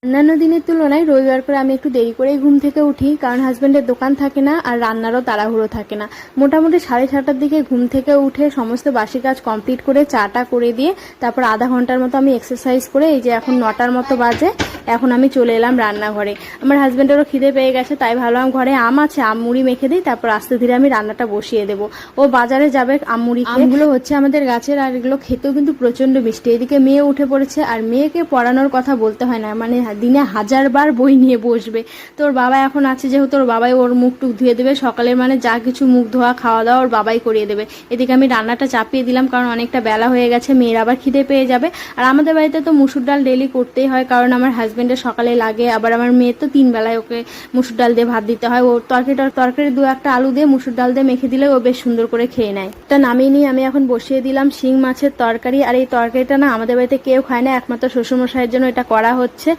অন্যান্য দিনের তুলনায় রবিবার করে আমি একটু দেরি করেই ঘুম থেকে উঠি, কারণ হাজব্যান্ডের দোকান থাকে না আর রান্নারও তাড়াহুড়ো থাকে না। মোটামুটি 6:30টার দিকে ঘুম থেকে উঠে সমস্ত বাসি কাজ কমপ্লিট করে চাটা করে দিয়ে তারপর আধা ঘন্টার মতো আমি এক্সারসাইজ করে এই যে এখন 9টার মতো বাজে, এখন আমি চলে এলাম রান্নাঘরে। আমার হাজব্যান্ডেরও খিদে পেয়ে গেছে, তাই ভাবলাম ঘরে আম আছে, আম মুড়ি মেখে দিই, তারপর আস্তে ধীরে আমি রান্নাটা বসিয়ে দেবো। ও বাজারে যাবে আম মুড়ি। আমগুলো হচ্ছে আমাদের গাছের, আর এগুলো খেতেও কিন্তু প্রচন্ড মিষ্টি। এদিকে মেয়ে উঠে পড়েছে, আর মেয়েকে পড়ানোর কথা বলতে হয় না, মানে দিনে 1000বার বই নিয়ে বসবে। তোর বাবা এখন আছে যেহেতু ওর বাবাই ওর মুখ টুক ধুয়ে দেবে সকালে, মানে যা কিছু মুখ ধোয়া খাওয়া দাওয়া ওর বাবাই করিয়ে দেবে। এদিকে আমি রান্নাটা চাপিয়ে দিলাম, কারণ অনেকটা বেলা হয়ে গেছে, মেয়ের আবার খিদে পেয়ে যাবে। আর আমাদের বাড়িতে তো মুসুর ডাল ডেলি করতেই হয়, কারণ আমার হাজব্যান্ডের সকালে লাগে, আবার আমার মেয়ে তো 3 বেলায় ওকে মুসুর ডাল দিয়ে ভাত দিতে হয়। ও তরকারি 2-1টা আলু দিয়ে মুসুর ডাল দিয়ে মেখে দিলে ও বেশ সুন্দর করে খেয়ে নেয়। তা নামিয়ে নিয়ে আমি এখন বসিয়ে দিলাম শিং মাছের তরকারি। আর এই তরকারিটা না আমাদের বাড়িতে কেউ খায় না, একমাত্র শ্বশুরমশাইয়ের জন্য এটা করা হচ্ছে।